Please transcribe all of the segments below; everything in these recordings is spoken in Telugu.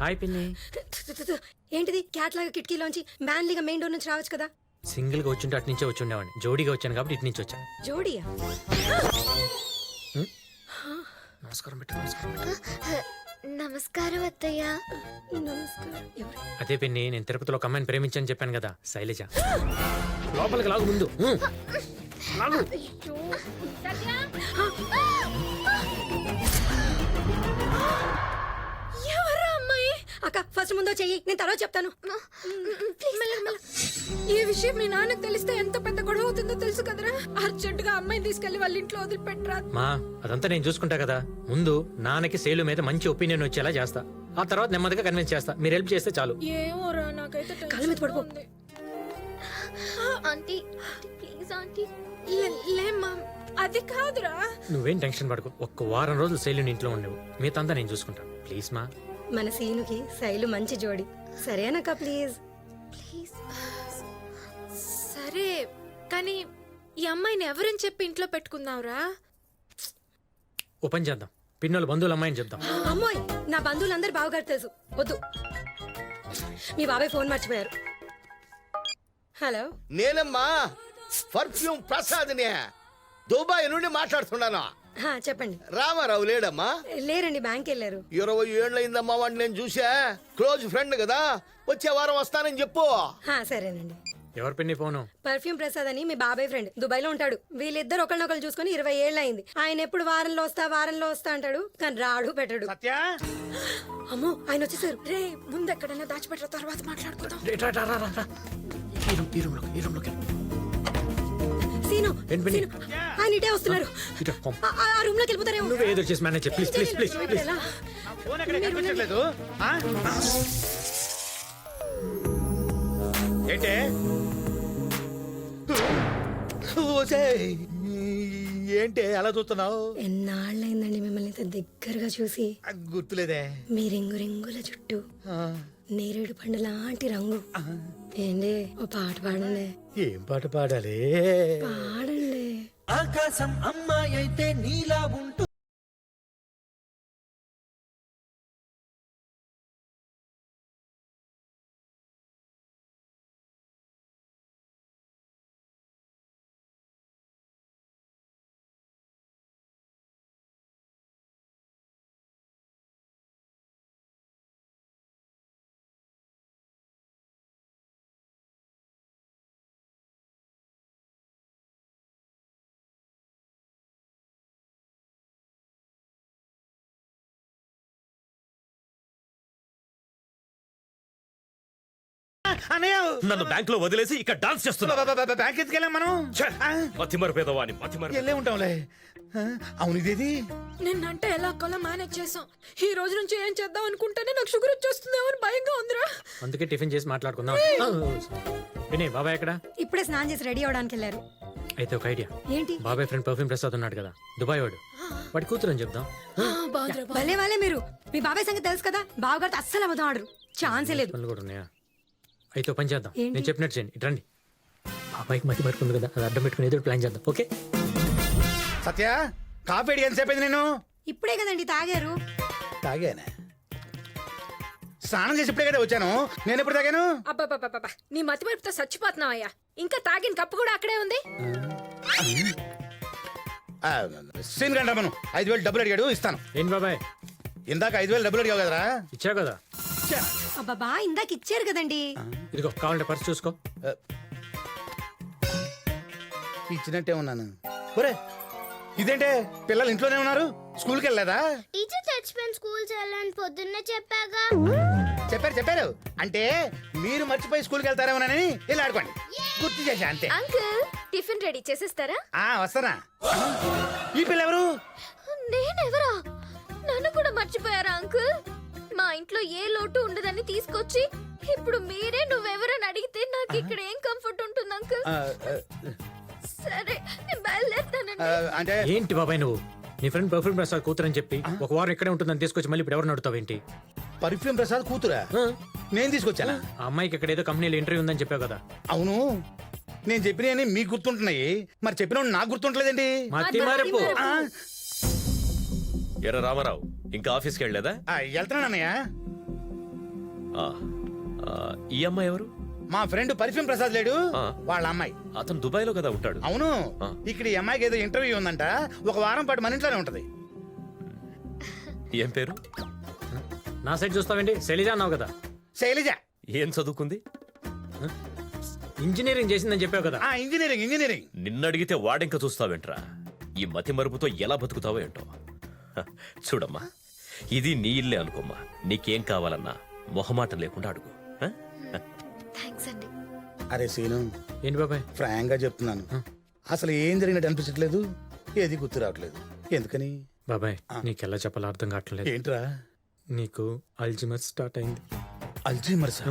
హాయ్ పిన్ని. ఏంటిది క్యాట్ లాగా కిటికీలోంచి మ్యాన్లీగా మెయిన్ డోర్ నుంచి రావచ్చు కదా. సింగిల్ గా వచ్చుంటే అటు నుంచే వచ్చి ఉండేవాడిని. జోడీగా వచ్చాను కాబట్టి ఇటు నుంచి వచ్చాను. జోడియా? నమస్కారం పెట్టు, నమస్కారం పెట్టు. నమస్కారం అత్తయ్య. నమస్కారం. ఎవరు? అదే పిన్ని, నేను తిరుపతిలో ఒక అమ్మాయిని ప్రేమించని చెప్పాను కదా, శైలజ. లోపలికి లాగు ముందు. లాగు. ఎవరా అమ్మాయి? అక్క ఫస్ట్ ముందో చెయ్యి, నేను తర్వాత చెప్తాను. ఈ విషయం మీ నాన్నకు తెలిస్తే ఎంత పెద్ద గొడవ అవుతుందో తెలుసు కదరా. అర్జెంటుగా అమ్మాయిని తీసుకెళ్లి వాళ్ళ ఇంట్లో వదిలిపెట్టరా. మా అదంతా నేను చూసుకుంటా కదా. ముందు నాన్నకి శైలు మీద మంచి ఒపీనియన్ వచ్చేలా చేస్తా. ఆ తర్వాత నెమ్మదిగా కన్విన్స్ చేస్తా. మీరు హెల్ప్ చేస్తే చాలు. ఏమోరా, నాకైతే కాళ్ళ మీద పడిపో. Aunty please aunty. లేమ్మా, అది కాదురా. నువ్వేం టెన్షన్ పడకు. ఒక్క వారం రోజులు శైలుని ఇంట్లో ఉండవు. మిగతా నేను చూసుకుంటాను. ప్లీజ్ మా. మన సీనుకి శైలు మంచి జోడి. సరేనక్క ప్లీజ్. ప్లీజ్. సరే కానీ ఈ అమ్మాయిని ఎవరని చెప్పి ఇంట్లో పెట్టుకున్నావురా? ఓ పని చేద్దాం, పిన్నోళ్ళ బంధువుల అమ్మాయిని చెప్దాం. అమ్మోయ్, నా బంధువులందరూ బావగారు తెలుసు. వద్దు, మీ బాబాయ్ ఫోన్ మర్చిపోయారు. హలో, నేనమ్మా పర్ఫ్యూమ్ ప్రసాద్ని దుబాయ్ నుండి మాట్లాడుతున్నాను. చెప్పండి. రామారావు లేడమ్మా? లేరండి, బ్యాంక్ వెళ్ళారు. 20 ఏళ్ళయిందమ్మా వాడిని నేను చూసా. క్లోజ్ ఫ్రెండ్ కదా, వచ్చే వారం వస్తానని చెప్పు. సరేనండి. ఎవరు పిన్ని ఫోను? పర్ఫ్యూమ్ ప్రసాద్ అని మీ బాబాయ్ ఫ్రెండ్, దుబాయ్ లో ఉంటాడు. వీళ్ళిద్దరు ఒకరినొకరు చూసుకుని 20 ఏళ్ళు అయింది. ఆయన ఎప్పుడు వారంలో వస్తా అంటాడు, కానీ రాడు పెట్టడు. సత్య, అమ్మో, ఆయన వచ్చేసారు. రే, ముందు ఎక్కడైనా దాచిపెట్టిన తర్వాత మాట్లాడుకుందాం. సీను, ఏంటి పిన్ని? సీను, ఆయన ఇటే వస్తున్నారు. ఆ రూమ్ లోకి వెళ్ళిపోతారేమో. నువ్వే ఏదో చేసి manage please please please please. ఎలా? ఫోన్ ఎక్కడ కనిపించట్లేదు? ఏంటే ఏంటి అలా చూస్తున్నావు? ఎన్నాళ్ళైందండి మిమ్మల్ని ఇంత దగ్గరగా చూసి. గుర్తులేదే. మీ రింగు రింగుల జుట్టు, నేరేడు పండు లాంటి రంగు. ఏంటి, ఓ పాట పాడండి. ఏం పాట పాడాలి? పాడండి. ఆకాశం అమ్మాయి అయితే నీలా ఉంటూ నన్ను బ్యాంక్ లో వదిలేసి ఇక్కడ డాన్స్ చేస్తున్నా. బ్యాంక్ ఎత్తుకెళ్ళాం మనం. వెళ్ళే ఉంటాంలే. అవును, ఇదేది నిన్నంటే ఎలా కొలా మేనేజ్ చేసాం. ఈ రోజు నుంచి ఏం చేద్దాం అనుకుంటేనే నాకు షుగర్ వచ్చేస్తుందేమో అని భయంగా ఉందిరా. అందుకే టిఫిన్ చేసి మాట్లాడుకుందాం. వినే బాబాయ్ ఎక్కడ? ఇప్పుడే స్నానం చేసి రెడీ అవడానికి వెళ్ళారు. అయితే ఒక ఐడియా. ఏంటి? బాబాయ్ ఫ్రెండ్ పర్ఫ్యూమ్ ప్రసాద్ ఉన్నాడు కదా, దుబాయ్ వాడు. వాడి కూతురు అని చెప్దాం. భలే వాళ్ళే మీరు. మీ బాబాయ్ సంగతి తెలుసు కదా, బావగారితో అస్సలు అబద్ధం ఆడరు. ఛాన్సే లేదు. పనులు కూడా ఉన్నాయా? అయితే ఓ పని చేద్దాం, ఏంటి? నేను చెప్పినట్టు చేయండి. ఇటు రండి. బాబాయ్కి మతి పడుతుంది కదా, అది అడ్డం పెట్టుకుని ఏదో ప్లాన్ చేద్దాం. ఓకే సత్య, కాఫీ అడిగి ఎంతసేపు అయింది? నేను ఇప్పుడే కదండి తాగారు. తాగానే, స్నానం చేసి ఇప్పుడే కదా వచ్చాను. నేను ఎప్పుడు తాగాను? అబ్బా, నీ మతి మరుపుతో చచ్చిపోతున్నావయ్యా. ఇంకా తాగిన కప్పు కూడా అక్కడే ఉంది. సీన్ గంట మనం 5,000 డబ్బులు అడిగాడు, ఇస్తాను. ఏంటి బాబాయ్? ఇందాక 5,000 డబ్బులు అడిగావు కదరా? ఇచ్చావు కదా. అబ్బాబా, ఇందాక ఇచ్చారు కదండి. ఇదిగో కావాలంటే పర్స్ చూసుకో. ఇచ్చినట్టే ఉన్నాను. ఒరే, ఇదేంటే పిల్లలు ఇంట్లోనే ఉన్నారు, స్కూల్కి వెళ్ళలేదా? టీచర్ చచ్చిపోయిన స్కూల్ వెళ్ళాలని పొద్దున్నే చెప్పాగా. చెప్పారు అంటే మీరు మర్చిపోయి స్కూల్కి వెళ్తారేమోనని వెళ్ళి ఆడుకోండి. గుర్తు చేశా అంతే. అంకుల్, టిఫిన్ రెడీ చేసేస్తారా? వస్తానా. ఈ పిల్ల ఎవరు? నేనెవరా? నన్ను కూడా మర్చిపోయారా అంకుల్? మా ఇంట్లో ఏ లోటు ఉండదని తీసుకొచ్చి ఇప్పుడు మీరే నువ్వెవరని అడిగితే నాకు ఇక్కడ ఏం కంఫర్ట్ ఉంటుంది అంకుల్? సరే, నేను బయలుదేరుతానండి. అంటే ఏంటి బాబాయ్ నువ్వు? నీ ఫ్రెండ్ పర్ఫ్యూమ్ ప్రసాద్ కూతురు అని చెప్పి ఒక వారం ఇక్కడే ఉంటుందని తీసుకొచ్చి మళ్ళీ ఇప్పుడు ఎవరు నడుతావు ఏంటి? పర్ఫ్యూమ్ ప్రసాద్ కూతురా? నేను తీసుకొచ్చానా? ఆ అమ్మాయికి ఇక్కడ ఏదో కంపెనీలో ఇంటర్వ్యూ ఉందని చెప్పావు కదా. అవును, నేను చెప్పినవి మీకు గుర్తుంటున్నాయి, మరి చెప్పిన నాకు గుర్తుంటలేదండి. మతి మరుపు. ఆ, ఎర్ర రామారావు ఇంకా ఆఫీస్కి వెళ్ళలేదా? వెళ్తున్నాను అన్నయ్య. ఆ, ఆ, ఈ అమ్మాయి ఎవరు? మా ఫ్రెండ్ పర్ఫ్యూమ్ ప్రసాద్ లేడు, ఆ. వాళ్ళ అమ్మాయి. అతను దుబాయ్ లో కదా ఉంటాడు. అవును, ఆ. ఇక్కడ ఈ అమ్మాయికి ఏదో ఇంటర్వ్యూ ఉందంట, ఒక వారం పాటు మన ఇంట్లోనే ఉంటది. ఏం పేరు? నా సైడ్ చూస్తావేంటి? శైలజ అన్నావు కదా. శైలజ. ఏం చదువుకుంది? ఇంజనీరింగ్ చేసిందని చెప్పావు కదా. ఇంజనీరింగ్. నిన్ను అడిగితే వాడింక చూస్తావేంట్రా? ఈ మతి మరుపుతో ఎలా బతుకుతావో ఏంటో. హ, చూడమ్మా, ఇది నీ ఇల్లే అనుకోమ్మా. నీకేం కావాలన్నా మొహమాటం లేకుండా అడుగు. హ? థ్యాంక్స్ అండి. అరే సీను, ఏంటి బాబాయ్? ఫ్రాంక్ గా చెప్తున్నాను, అసలు ఏం జరిగినట్టు అనిపించట్లేదు, ఏది గుర్తు రావట్లేదు. ఎందుకని? బాబాయ్ నీకెలా చెప్పాలో అర్థం కావట్లేదు. ఏంట్రా? నీకు అల్జిమర్ స్టార్ట్ అయింది. అల్జీమర్స్?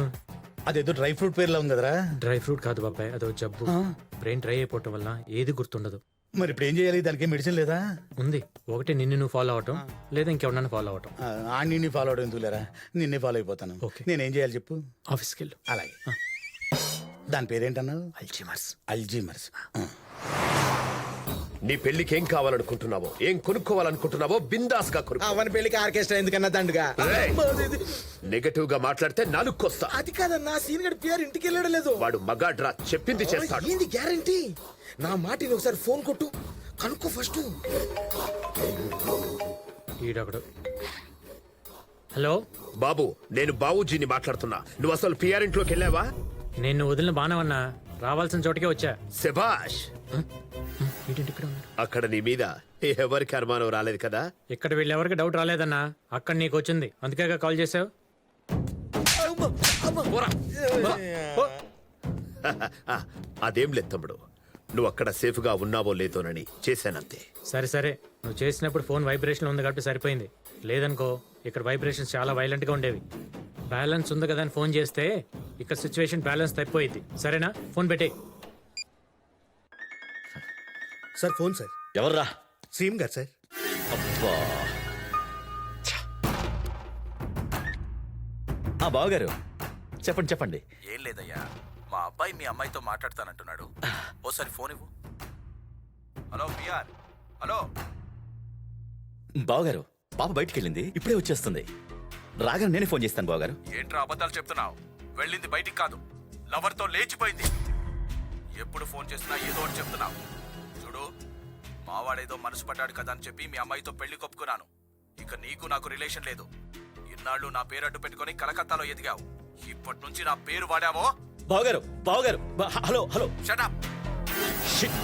అదేదో డ్రై ఫ్రూట్ పేర్లా ఉంది కదరా. డ్రై ఫ్రూట్ కాదు బాబాయ్, అదో జబ్బు. బ్రెయిన్ డ్రై అయిపోవటం వల్ల ఏది గుర్తుండదు. మరి ఇప్పుడు ఏం చేయాలి? దానికి మెడిసిన్ లేదా? ఉంది. ఒకటి నిన్ను నువ్వు ఫాలో అవటం, లేదా ఇంకెవరన్నా ఫాలో అవటం. నిన్ను ఫాలో అవడం ఎందుకు లేరా, నిన్నే ఫాలో అయిపోతాను. ఓకే. నేనేం చేయాలి చెప్పు. ఆఫీస్కి వెళ్ళు. అలాగే. దాని పేరేంటన్నావు? అల్జిమర్స్. అల్జీమర్స్. నీ పెళ్లికి ఏం కావాలనుకుంటున్నావో, ఏం కొనుక్కోవాలనుకుంటున్నావో బిందాస్ గా కొనుక్కో. అవని పెళ్లికి ఆర్కెస్ట్రా ఎందుకన్నా దండుగా? నెగటివ్ గా మాట్లాడితే నాలుక్కొస్తా. అది కాదన్నా, సీన్ గడి పిఆర్ ఇంటికి వెళ్ళడం లేదు. వాడు మగాడ్రా, చెప్పింది చేస్తాడు. ఏంది గ్యారంటీ? నా మాటిని ఒకసారి ఫోన్ కొట్టు, కనుక్కో ఫస్ట్. ఈడొకడు. హలో బాబు, నేను బాబుజీని మాట్లాడుతున్నా. నువ్వు అసలు పిఆర్ ఇంట్లోకి వెళ్ళావా? నేను వదిలిన బాణవన్నా, రావాల్సిన చోటుకే వచ్చా. శభాష్. ఏంటి ఇక్కడ ఉన్నాడు? అక్కడ నీ మీద ఎవరికి అనుమానం రాలేదు కదా? ఇక్కడ వీళ్ళెవరికి డౌట్ రాలేదన్నా, అక్కడ నీకు వచ్చింది, అందుకే కాల్ చేసావు. అదేం లేదు తమ్ముడు, నువ్వు అక్కడ సేఫ్ గా ఉన్నావో లేదోనని చేశానంతే. సరే సరే, నువ్వు చేసినప్పుడు ఫోన్ వైబ్రేషన్ ఉంది కాబట్టి సరిపోయింది. లేదనుకో ఇక్కడ వైబ్రేషన్స్ చాలా వైలెంట్ గా ఉండేవి. బ్యాలెన్స్ ఉంది కదా అని ఫోన్ చేస్తే ఇక్కడ సిచ్యువేషన్ బ్యాలెన్స్ తప్పిపోయింది. సరేనా? ఫోన్ పెట్టే. Sir phone sir. ఎవర్రా? సీఎం గారు సార్. అబ్బా. ఆ బావగారు, చెప్పండి చెప్పండి. ఏం లేదయ్యా, మా అబ్బాయి మీ అమ్మాయితో మాట్లాడతానంటున్నాడు. ఓసారి ఫోన్ ఇవ్వు. Hello PR. హలో. బావగారు, పాప బయటికి వెళ్ళింది, ఇప్పుడే వచ్చేస్తుంది. రాగానే నేనే ఫోన్ చేస్తాను బావగారు. ఏంట్రా అబద్ధాలు చెప్తున్నావు? వెళ్ళింది బయటికి కాదు, లవర్తో లేచిపోయింది. ఎప్పుడు ఫోన్ చేసినా ఏదో ఒకటి చెప్తున్నావు. చూడు, మావాడేదో మనసు పడ్డాడు కదా అని చెప్పి మీ అమ్మాయితో పెళ్లి కొప్పుకున్నాను. ఇక నీకు నాకు రిలేషన్ లేదు. ఇన్నాళ్ళు నా పేరు అడ్డు పెట్టుకుని కలకత్తాలో ఎదిగావు. ఇప్పటి నుంచి నా పేరు వాడావో. బావగారు బావగారు, hello hello. Shut up. Shit.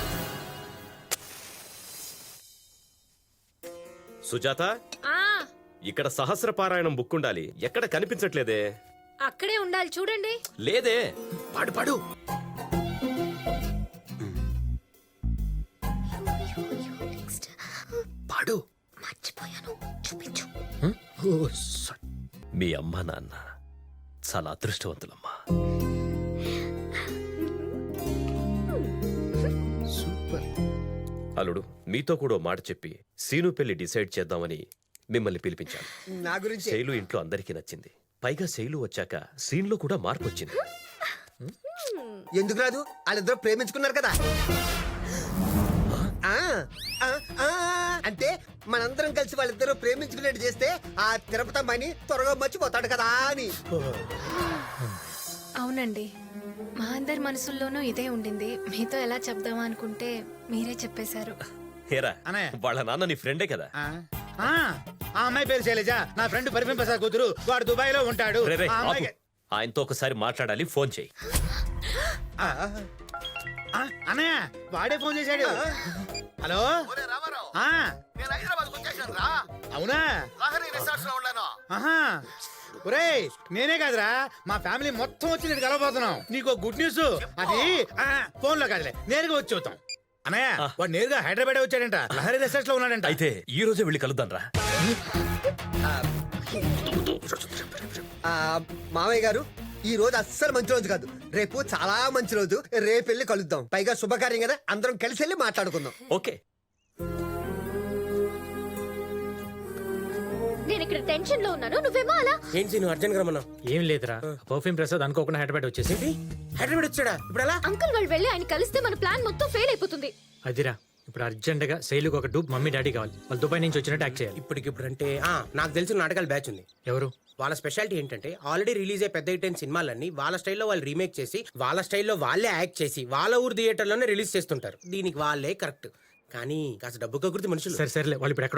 Sujatha, ఆ ఇక్కడ సహస్రపారాయణం బుక్ ఉండాలి, ఎక్కడ కనిపించట్లేదే. అక్కడే ఉండాలి చూడండి. లేదే. పాడు పాడు. పాడు. మర్చిపోయాను, చూపించు. మీ అమ్మ నాన్న చాలా అదృష్టవంతులమ్మా. అల్లుడు, మీతో కూడా ఓ మాట చెప్పి సీను పెళ్లి డిసైడ్ చేద్దామని మిమ్మల్ని పిలిపించాను. నా గురించి శైలు ఇంట్లో అందరికీ నచ్చింది. పైగా శైలు వచ్చాక సీన్ లో కూడా మార్పు వచ్చింది. ఎందుకు రాదు? వాళ్ళిద్దరూ ప్రేమించుకున్నారు కదా. ఆ, ఆ, ఆ, అంటే మనందరం కలిసి వాళ్ళిద్దరూ ప్రేమించుకునేట్టు చేస్తే ఆ తిరుపతమ్మని త్వరగా మర్చిపోతాడు కదా అని. అవునండి, మా అందరి మనసుల్లోనూ ఇదే ఉండింది. మీతో ఎలా చెప్దామా అనుకుంటే మీరే చెప్పేశారు. హేరా, అన్నయ్య. వాళ్ళ నాన్న నీ ఫ్రెండే కదా. ఆ అమ్మాయి పేరు శైలజ, నా ఫ్రెండ్ పర్ఫ్యూమ్ ప్రసాద్ కూతురు, వాడు దుబాయ్ లో ఉంటాడు. రే, రే, ఆ ఆపు. అమ్మాయికి- ఆయనతో ఒకసారి మాట్లాడాలి, ఫోన్ చేయి. అన్నయ్య, వాడే ఫోన్ చేశాడు. హలో. ఆ, అవునా? ఆహా. ఒరేయ్, నేనే కాదురా, మా ఫ్యామిలీ మొత్తం వచ్చి నేను కలవబోతున్నాం. నీకు గుడ్ న్యూస్. అది ఫోన్ లో కాదులే, నేరుగా వచ్చి చూద్దాం. అన్నయ్య, వాడు నేరుగా హైదరాబాద్ వచ్చాడంట, లహరి రిసార్ట్స్ లో ఉన్నాడంట. అయితే ఈ రోజే వెళ్ళి కలుద్దాం రా. మామయ్య గారు, ఈ రోజు అస్సలు మంచి రోజు కాదు, రేపు చాలా మంచి రోజు. రేపు వెళ్ళి కలుద్దాం. పైగా శుభకార్యం కదా, అందరం కలిసి వెళ్ళి మాట్లాడుకుందాం. ఓకే. నేను ఇక్కడ టెన్షన్ లో ఉన్నాను, నువ్వేమో అలా. ఏంటి నువ్వు అర్జెంట్ గా రమ్మన్నా? ఏం లేదురా, పర్ఫ్యూమ్ ప్రసాద్ అనుకోకుండా హైదరాబాద్ వచ్చేసి. హైదరాబాద్ వచ్చాడా? ఇప్పుడు ఎలా? అంకుల్ వాళ్ళు వెళ్ళి ఆయన కలిస్తే మన ప్లాన్ మొత్తం ఫెయిల్ అయిపోతుంది. అదిరా, ఇప్పుడు అర్జెంట్గా శైలుకి ఒక డూప్ మమ్మీ డాడీ కావాలి. వాళ్ళు దుబాయ్ నుంచి వచ్చినట్టు యాక్ట్ చేయాలి. ఇప్పటికిప్పుడు అంటే నాకు తెలిసిన నాటకాల బ్యాచ్ ఉంది. ఎవరు? వాళ్ళ స్పెషాలిటీ ఏంటంటే ఆల్రెడీ రిలీజ్ అయ్యే పెద్ద హిట్ అయిన సినిమాలన్నీ వాళ్ళ స్టైల్లో వాళ్ళు రీమేక్ చేసి వాళ్ళ స్టైల్లో వాళ్ళే యాక్ట్ చేసి వాళ్ళ ఊరు థియేటర్లోనే రిలీజ్ చేస్తుంటారు. దీనికి వాళ్ళే కరెక్ట్. కానీ కాస్త డబ్బు కకుర్తి మనుషులు. సరే సరేలే, వాళ్ళు ఇప్పుడు ఎక్కడ